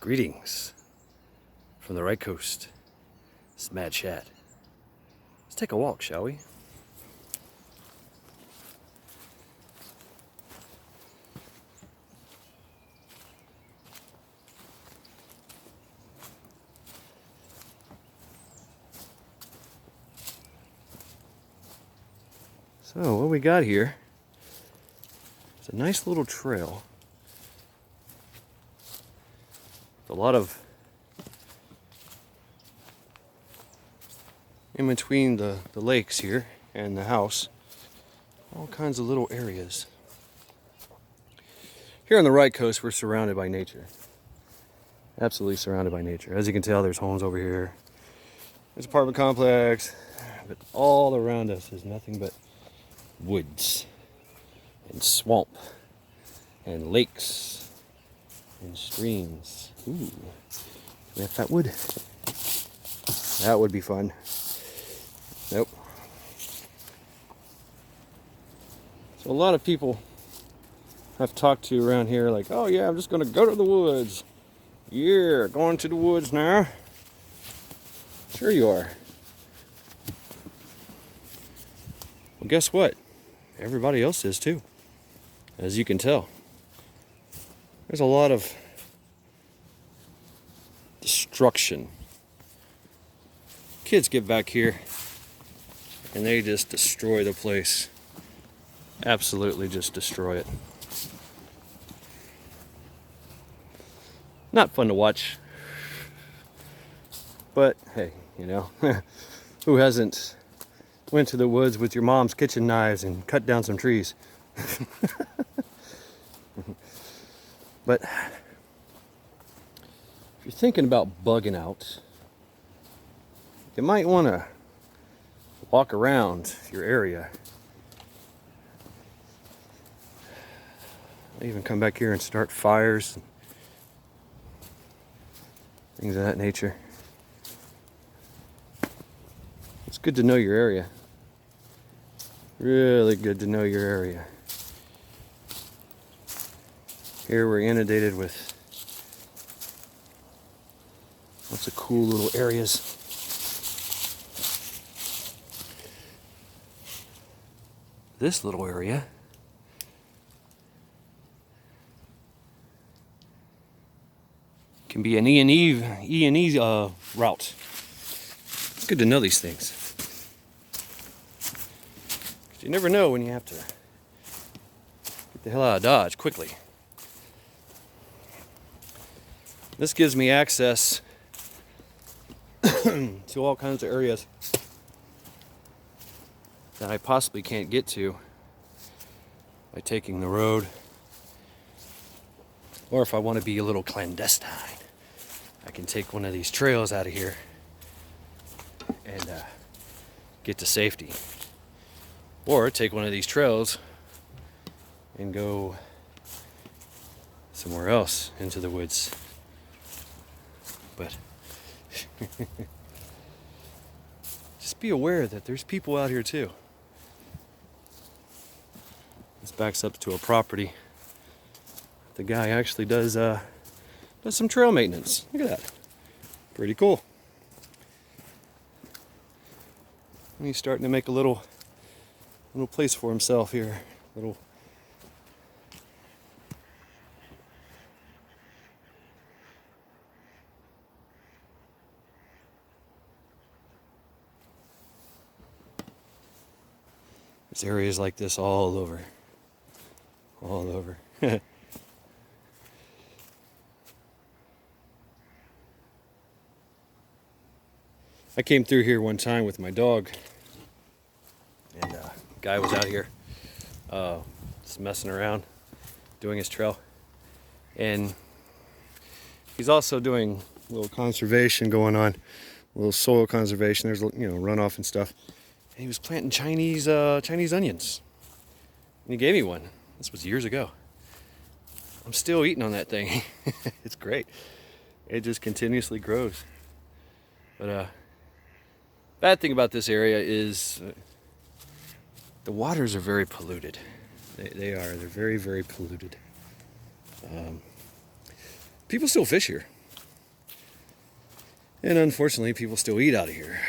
Greetings from the right coast. It's Mad Chat. Let's take a walk, shall we? So what we got here is a nice little trail. A lot of in between the lakes here and the house, all kinds of little areas. Here on the right coast, we're surrounded by nature. Absolutely surrounded by nature. As you can tell, there's homes over here. There's an apartment complex, but all around us is nothing but woods and swamp and lakes and streams. Ooh, we have fat wood. That would be fun. Nope. So a lot of people I've talked to around here like, oh yeah, I'm just gonna go to the woods. Yeah, going to the woods now. Sure you are. Well, guess what? Everybody else is too. As you can tell. There's a lot of destruction. Kids get back here and they just destroy the place. Absolutely just destroy it. Not fun to watch. But hey, you know, who hasn't went to the woods with your mom's kitchen knives and cut down some trees? But if you're thinking about bugging out, you might want to walk around your area. Even come back here and start fires and things of that nature. It's good to know your area. Really good to know your area. Here we're inundated with lots of cool little areas. This little area can be an E&E route. It's good to know these things. 'Cause you never know when you have to get the hell out of Dodge quickly. This gives me access to all kinds of areas that I possibly can't get to by taking the road. Or if I want to be a little clandestine, I can take one of these trails out of here and get to safety. Or take one of these trails and go somewhere else into the woods. But just be aware that there's people out here too. This backs up to a property. The guy actually does some trail maintenance. Look at that. Pretty cool. And he's starting to make a little place for himself here. There's areas like this all over. All over. I came through here one time with my dog, and a guy was out here just messing around, doing his trail, and he's also doing a little conservation going on, a little soil conservation. There's runoff and stuff, and he was planting Chinese onions, and he gave me one. This was years ago. I'm still eating on that thing. It's great. It just continuously grows. But bad thing about this area is the waters are very polluted. They are. They're very, very polluted. People still fish here. And unfortunately, people still eat out of here.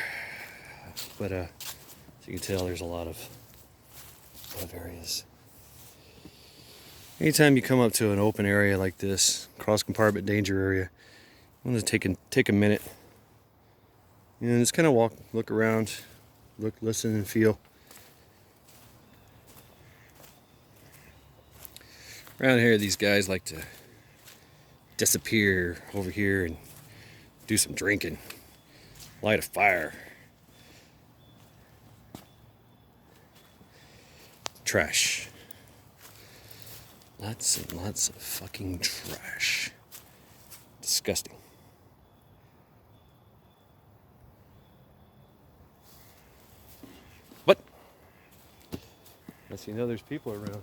But as you can tell, there's a lot of areas. Anytime you come up to an open area like this, cross compartment danger area, I'm going to take a minute and just kind of walk, look around, look, listen, and feel. Around here, these guys like to disappear over here and do some drinking, light a fire. Trash. Lots and lots of fucking trash. Disgusting. But as you know, there's people around.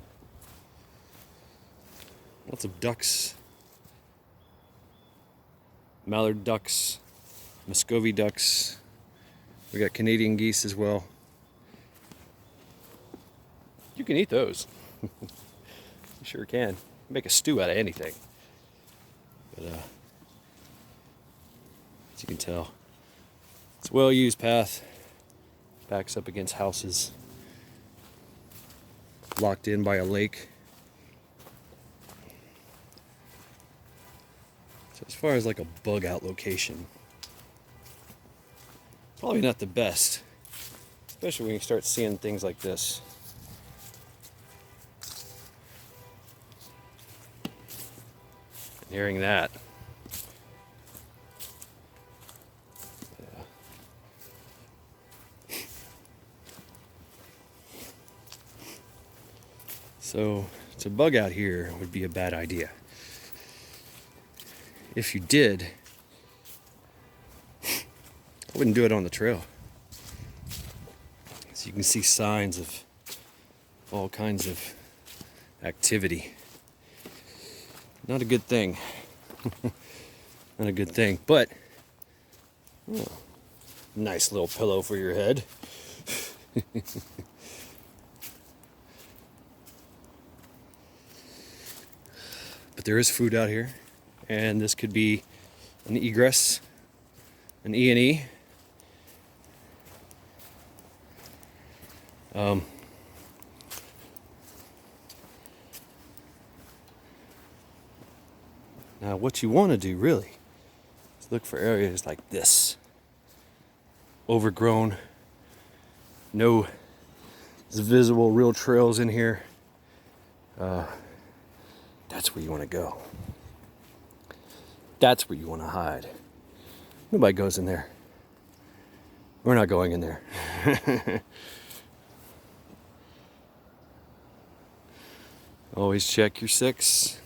Lots of ducks. Mallard ducks. Muscovy ducks. We got Canadian geese as well. You can eat those. You sure can. Make a stew out of anything. But as you can tell, it's a well-used path. Backs up against houses. Locked in by a lake. So as far as like a bug out location, probably not the best. Especially when you start seeing things like this. Hearing that. So to bug out here would be a bad idea. If you did, I wouldn't do it on the trail. So you can see signs of all kinds of activity. Not a good thing. Not a good thing, but oh, nice little pillow for your head. But there is food out here, and this could be an egress, an E&E. Now what you want to do really is look for areas like this. Overgrown, no visible real trails in here. That's where you want to go. That's where you want to hide. Nobody goes in there. We're not going in there. Always check your 6.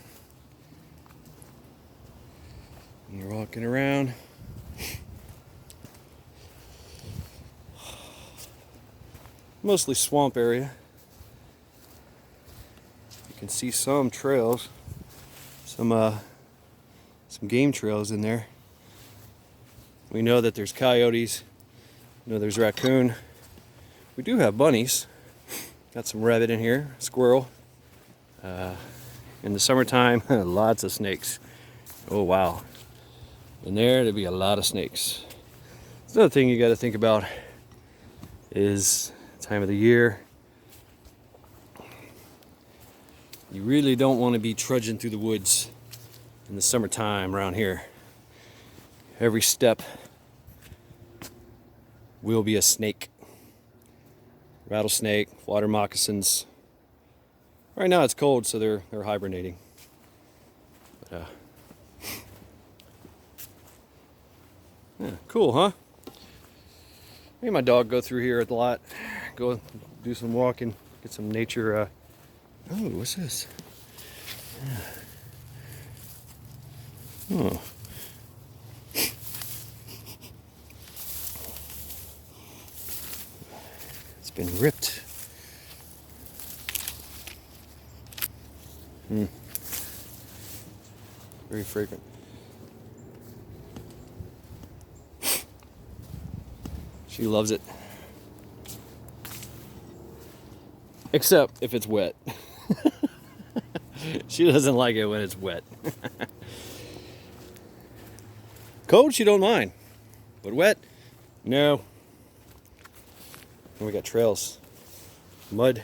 You're walking around. Mostly swamp area. You can see some trails, some game trails in there. We know that there's coyotes. We know there's raccoon. We do have bunnies. Got some rabbit in here, squirrel. In the summertime, lots of snakes. Oh wow. In there'd be a lot of snakes. Another thing you got to think about is time of the year. You really don't want to be trudging through the woods in the summertime around here. Every step will be a snake. Rattlesnake, water moccasins. Right now it's cold, so they're hibernating. But, yeah, cool, huh? Me and my dog go through here a lot. Go do some walking, get some nature. Oh, what's this? Oh. It's been ripped. Very fragrant. She loves it. Except if it's wet. She doesn't like it when it's wet. Cold, she don't mind. But wet? No. And we got trails. Mud.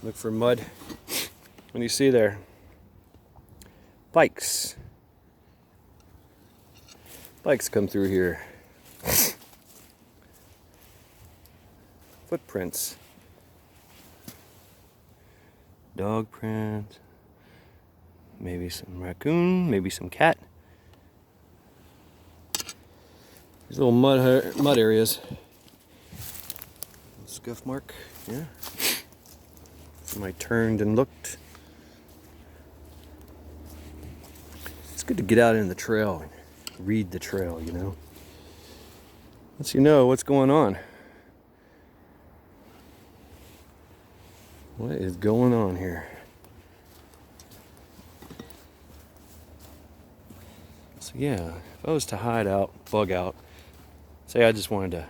Look for mud. What do you see there? Bikes. Bikes come through here. Footprints. Dog prints. Maybe some raccoon, maybe some cat. These little mud areas. Scuff mark, yeah. Somebody turned and looked. It's good to get out in the trail and read the trail, you know. Lets you know what's going on. What is going on here? So yeah, if I was to hide out, bug out, say I just wanted to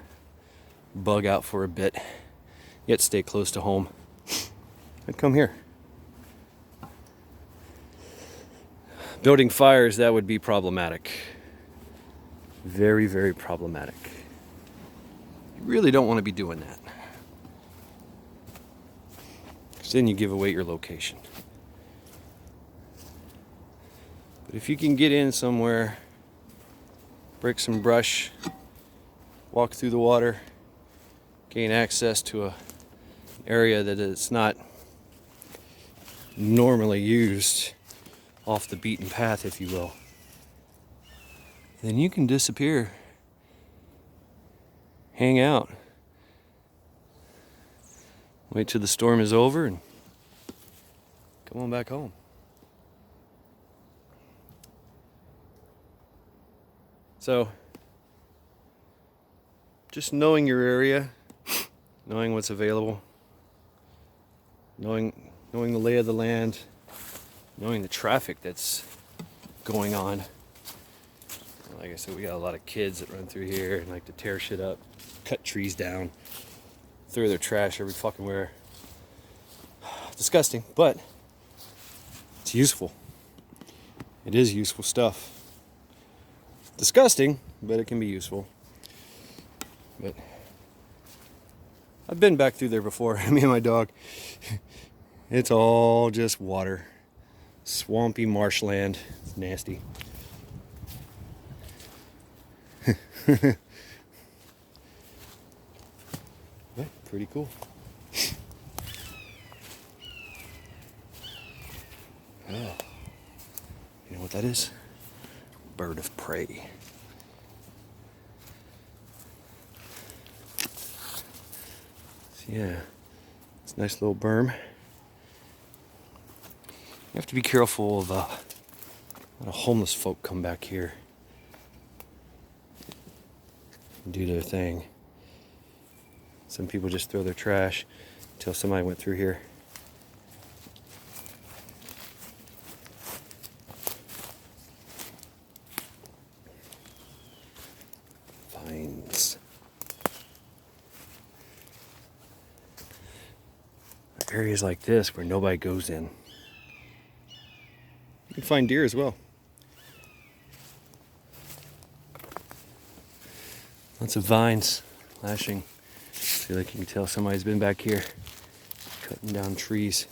bug out for a bit, yet stay close to home, I'd come here. Building fires, that would be problematic. Very, very problematic. You really don't want to be doing that. Because then you give away your location. But if you can get in somewhere, break some brush, walk through the water, gain access to an area that is not normally used, off the beaten path, if you will, then you can disappear, hang out, wait till the storm is over, and come on back home. So, just knowing your area, knowing what's available, knowing the lay of the land, knowing the traffic that's going on. Like I said, we got a lot of kids that run through here and like to tear shit up, cut trees down, throw their trash every fucking where. Disgusting, but it's useful. It is useful stuff. Disgusting, but it can be useful. But I've been back through there before, me and my dog. It's all just water. Swampy marshland. It's nasty. But pretty cool. Oh. You know what that is? Bird of prey. So yeah, it's a nice little berm. You have to be careful of a lot of homeless folk come back here and do their thing. Some people just throw their trash until somebody went through here. Vines. Areas like this where nobody goes in. You can find deer as well. Lots of vines lashing. See, like you can tell somebody's been back here cutting down trees.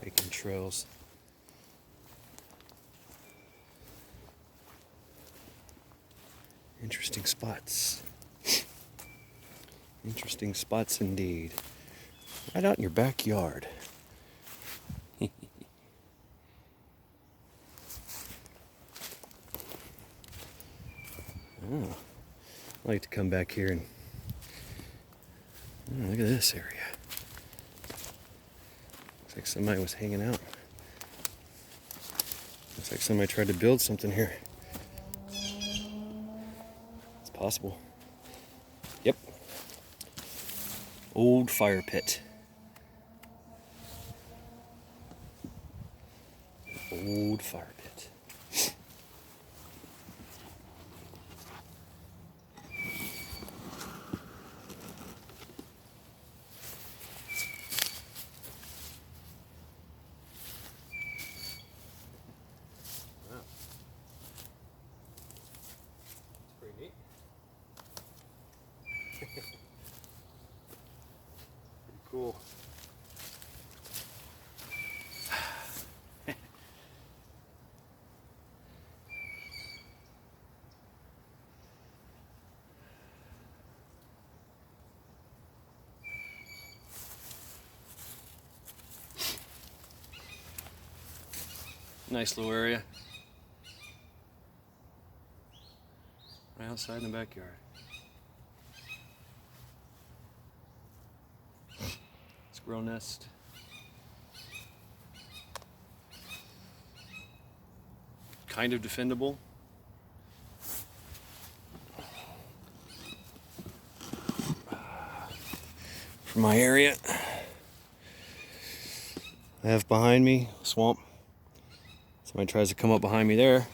Making trails. Interesting spots. Interesting spots indeed. Right out in your backyard. Oh, I like to come back here and look at this area. Looks like somebody was hanging out. Looks like somebody tried to build something here. It's possible. Yep. Old fire pit. Old fire pit. Nice little area. Right outside in the backyard. Squirrel nest. Kind of defendable. For my area, I have behind me a swamp. Somebody tries to come up behind me there.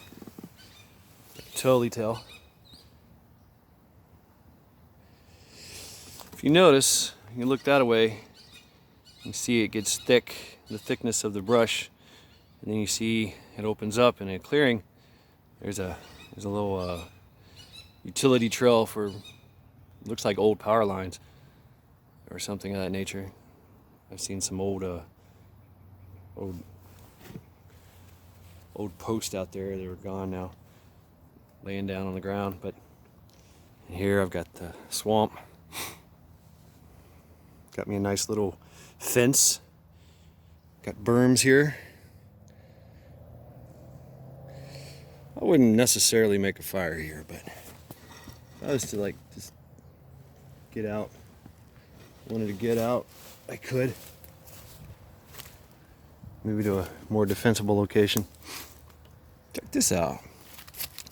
I can totally tell. If you notice, you look that way, you see it gets thick, the thickness of the brush, and then you see it opens up, and in a clearing, there's a little utility trail for, looks like old power lines or something of that nature. I've seen some old posts out there that are gone now, laying down on the ground. But here I've got the swamp. Got me a nice little fence. Got berms here. I wouldn't necessarily make a fire here, but if I was to like just get out, wanted to get out, I could. Maybe to a more defensible location. Check this out.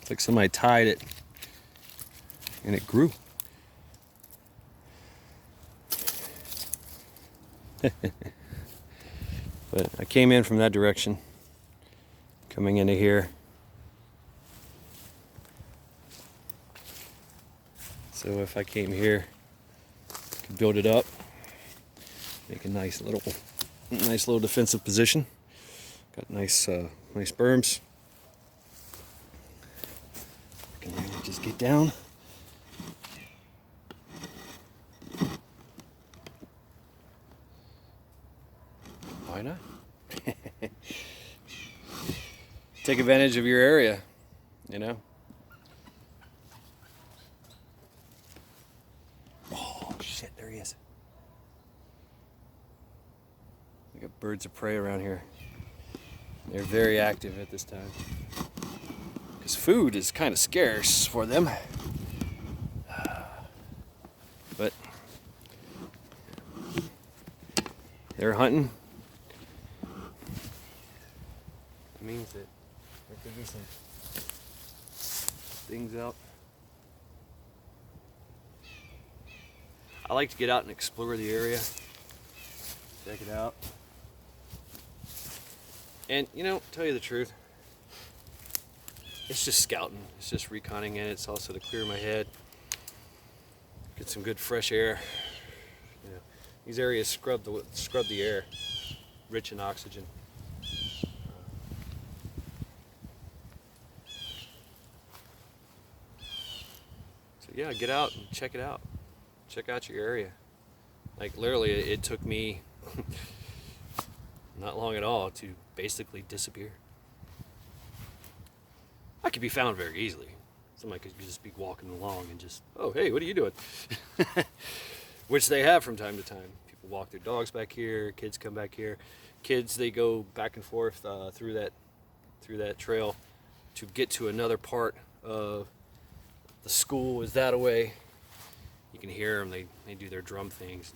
It's like somebody tied it and it grew. But I came in from that direction, coming into here. So if I came here, I could build it up, make a nice little defensive position. Got nice berms. I can really just get down. Why not? Take advantage of your area, you know? Oh, shit, there he is. We got birds of prey around here. They're very active at this time, because food is kind of scarce for them. But they're hunting. It means that there could be some things out. I like to get out and explore the area, check it out. And, you know, tell you the truth, it's just scouting. It's just reconning in. It's also to clear my head, get some good fresh air. You know, these areas scrub the air, rich in oxygen. So yeah, get out and check it out. Check out your area. Like literally, it took me not long at all to basically disappear. I could be found very easily. Somebody could just be walking along and just, oh, hey, what are you doing? Which they have from time to time. People walk their dogs back here. Kids come back here. Kids, they go back and forth through that trail to get to another part of the school. Is that away? You can hear them. They do their drum things.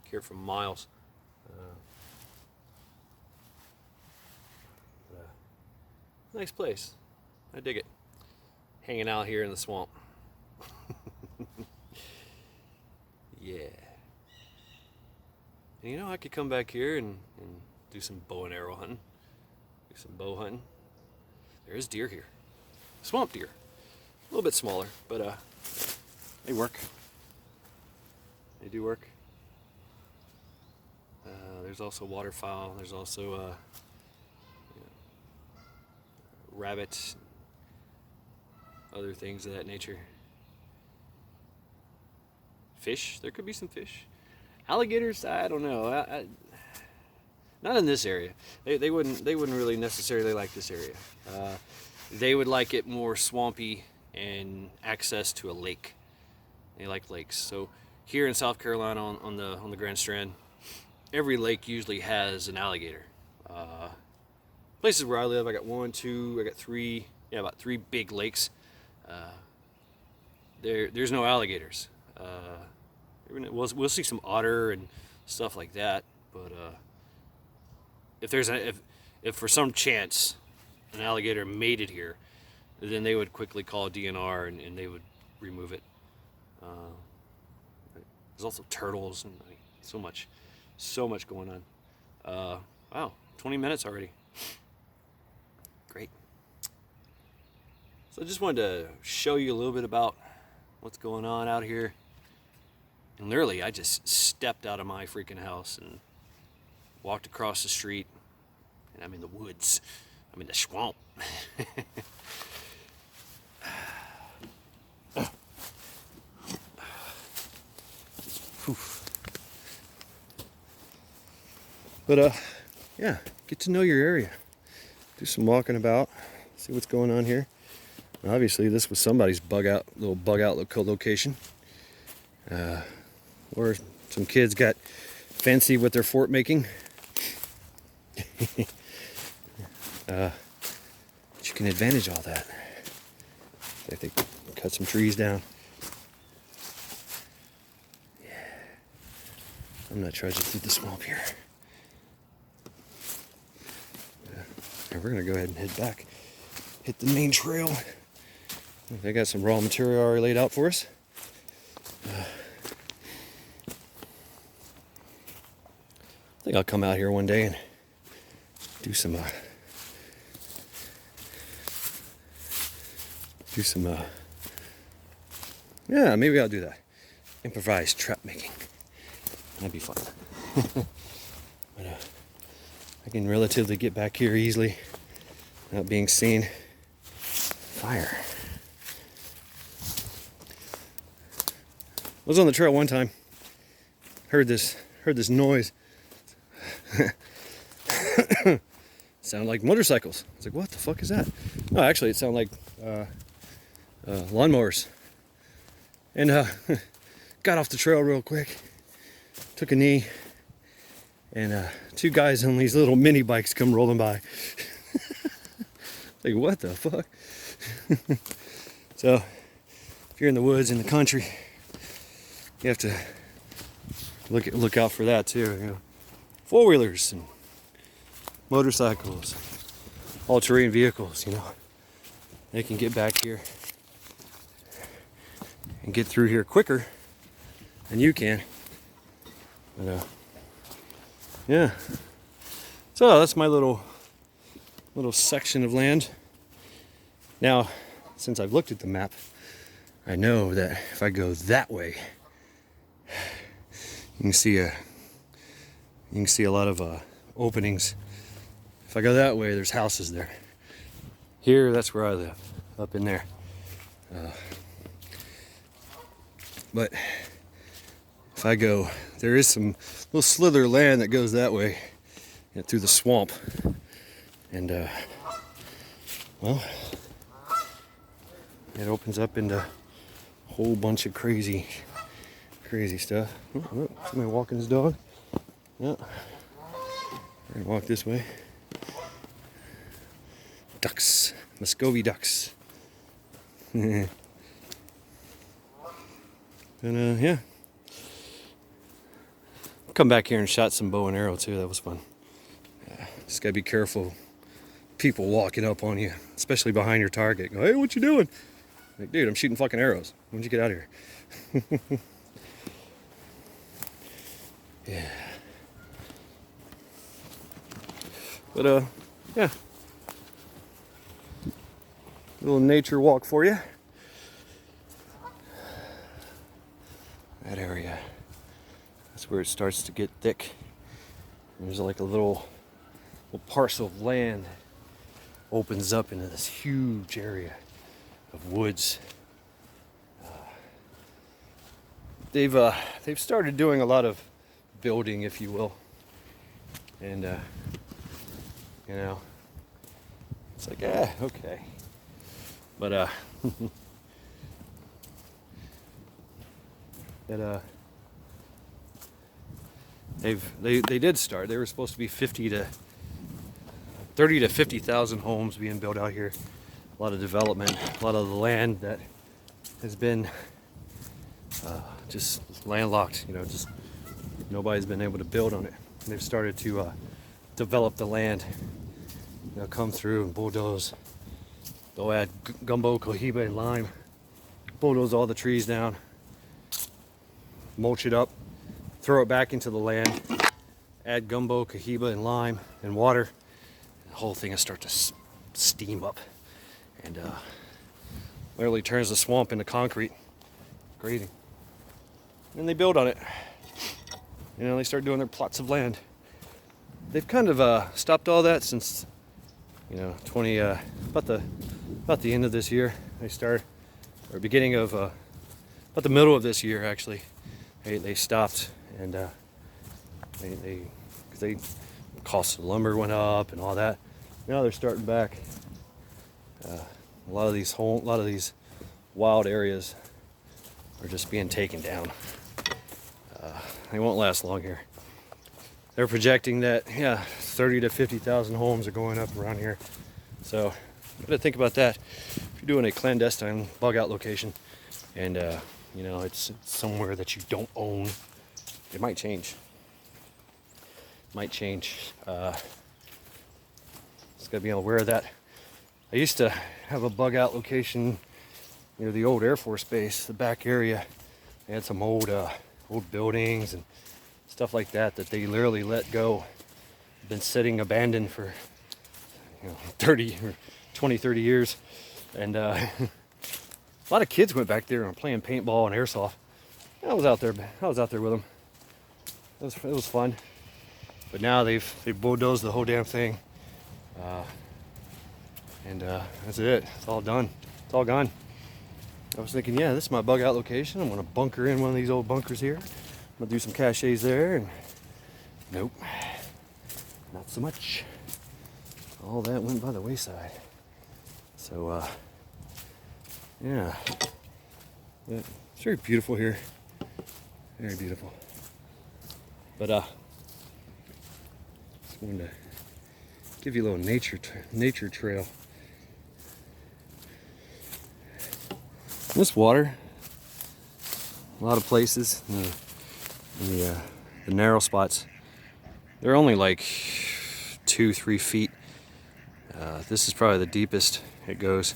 Hear it from miles. Nice place. I dig it. Hanging out here in the swamp. Yeah. And you know, I could come back here and do some bow and arrow hunting. Do some bow hunting. There is deer here. Swamp deer. A little bit smaller, but they work. They do work. There's also waterfowl. There's also rabbits, other things of that nature. Fish, there could be some fish. Alligators, I don't know. Not in this area. They wouldn't really necessarily like this area. They would like it more swampy and access to a lake. They like lakes. So here in South Carolina on the Grand Strand, every lake usually has an alligator. places where I live, I got I got three, yeah, about three big lakes. There's no alligators. We'll see some otter and stuff like that, but if for some chance an alligator made it here, then they would quickly call DNR and they would remove it. There's also turtles and like, so much going on. Wow, 20 minutes already. Great. So I just wanted to show you a little bit about what's going on out here. And literally, I just stepped out of my freaking house and walked across the street, and I'm in the woods. I'm in the swamp. But yeah, get to know your area. Do some walking about, see what's going on here. And obviously, this was somebody's little bug out location. Or some kids got fancy with their fort making. But you can advantage all that. I think cut some trees down. Yeah. I'm not trudging through the swamp here. And we're gonna go ahead and head back. Hit the main trail. They got some raw material already laid out for us. I think I'll come out here one day and do some yeah, maybe I'll do that. Improvised trap making. That'd be fun. But I can relatively get back here easily without being seen. Fire. I was on the trail one time. Heard this noise. Sounded like motorcycles. I was like, what the fuck is that? No, actually, it sounded like lawnmowers. And got off the trail real quick, took a knee, and two guys on these little mini bikes come rolling by. Like, what the fuck? So, if you're in the woods, in the country, you have to look out for that too. You know, four-wheelers and motorcycles, all-terrain vehicles. You know, they can get back here and get through here quicker than you can. But yeah. So that's my little section of land. Now, since I've looked at the map, I know that if I go that way, you can see a lot of openings. If I go that way, there's houses there. Here, that's where I live, up in there. But if I go, there is some little slither of land that goes that way, you know, through the swamp. And well, it opens up into a whole bunch of crazy stuff. Oh, somebody walking his dog. Yeah, we're gonna walk this way. Ducks, Muscovy ducks. And yeah, come back here and shot some bow and arrow too. That was fun. Just gotta be careful. People walking up on you, especially behind your target. Go, hey, what you doing? Like, dude, I'm shooting fucking arrows. When'd you get out of here? Yeah. But yeah. Little nature walk for you. That area. That's where it starts to get thick. There's like a little parcel of land that opens up into this huge area of woods. They've started doing a lot of building, if you will, and you know, it's like okay, but they did start. They were supposed to be 50 to 30 to 50,000 homes being built out here. A lot of development, a lot of the land that has been just landlocked, you know, just nobody's been able to build on it. And they've started to develop the land. They'll come through and bulldoze. They'll add gumbo, cohiba, and lime. Bulldoze all the trees down, mulch it up, throw it back into the land, add gumbo, cohiba, and lime and water. The whole thing will start to steam up and literally turns the swamp into concrete grading. And they build on it. You know, they start doing their plots of land. They've kind of stopped all that since, you know, about the end of this year. They start, or beginning of about the middle of this year actually. They stopped, and they cost of lumber went up and all that. Now they're starting back. A lot of these wild areas are just being taken down. They won't last long here. They're projecting that 30 to 50,000 homes are going up around here. So you gotta think about that. If you're doing a clandestine bug out location, and you know, it's somewhere that you don't own, it might change. Just gotta be aware of that. I used to have a bug out location near the old Air Force Base, the back area. They had some old buildings and stuff like that they literally let go. Been sitting abandoned for, you know, 30 years. And a lot of kids went back there and were playing paintball and airsoft. I was out there with them. It was fun. But now they've bulldozed the whole damn thing. And that's it. It's all done. It's all gone. I was thinking, yeah, this is my bug out location. I'm gonna bunker in one of these old bunkers here. I'm gonna do some caches there, and nope, not so much. All that went by the wayside. So yeah, it's very beautiful here. Very beautiful. But just wanted to give you a little nature trail. This water, a lot of places, the narrow spots, they're only like 2-3 feet. This is probably the deepest it goes.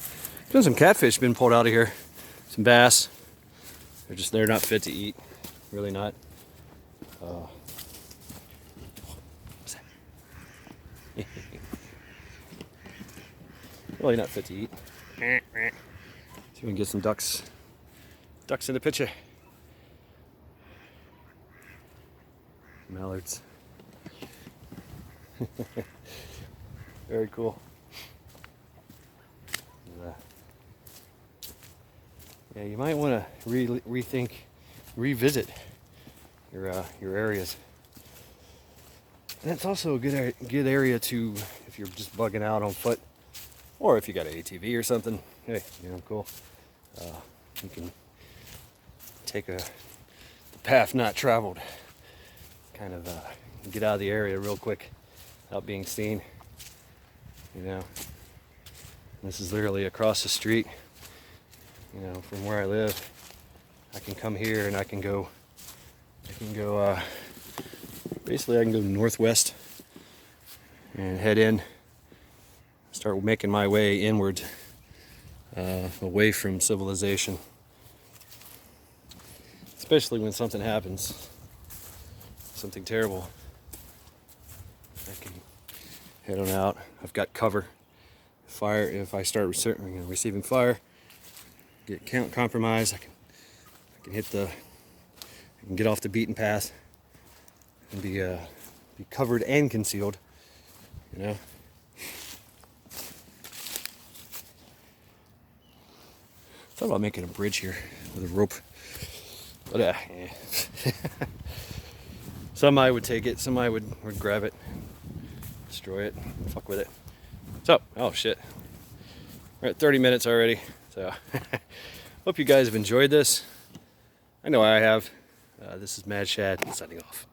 There's some catfish been pulled out of here, some bass. They're not fit to eat, really not. What's that? Really not fit to eat. See if we can get some ducks in the picture. Mallards. Very cool. Yeah, you might want to revisit your areas. And it's also a good area to, if you're just bugging out on foot, or if you got an ATV or something. Hey, you know, cool. You can take the path not traveled, kind of get out of the area real quick without being seen. You know, this is literally across the street. You know, from where I live, I can come here and I can go. Basically, I can go northwest and head in. Start making my way inward, away from civilization. Especially when something happens, something terrible. I can head on out. I've got cover. Fire. If I start receiving fire, get compromised, I can get off the beaten path and be covered and concealed. You know. Thought about making a bridge here with a rope, but somebody would take it, somebody would grab it, destroy it, fuck with it. So, oh shit, we're at 30 minutes already. So, hope you guys have enjoyed this. I know I have. This is Mad Shad signing off.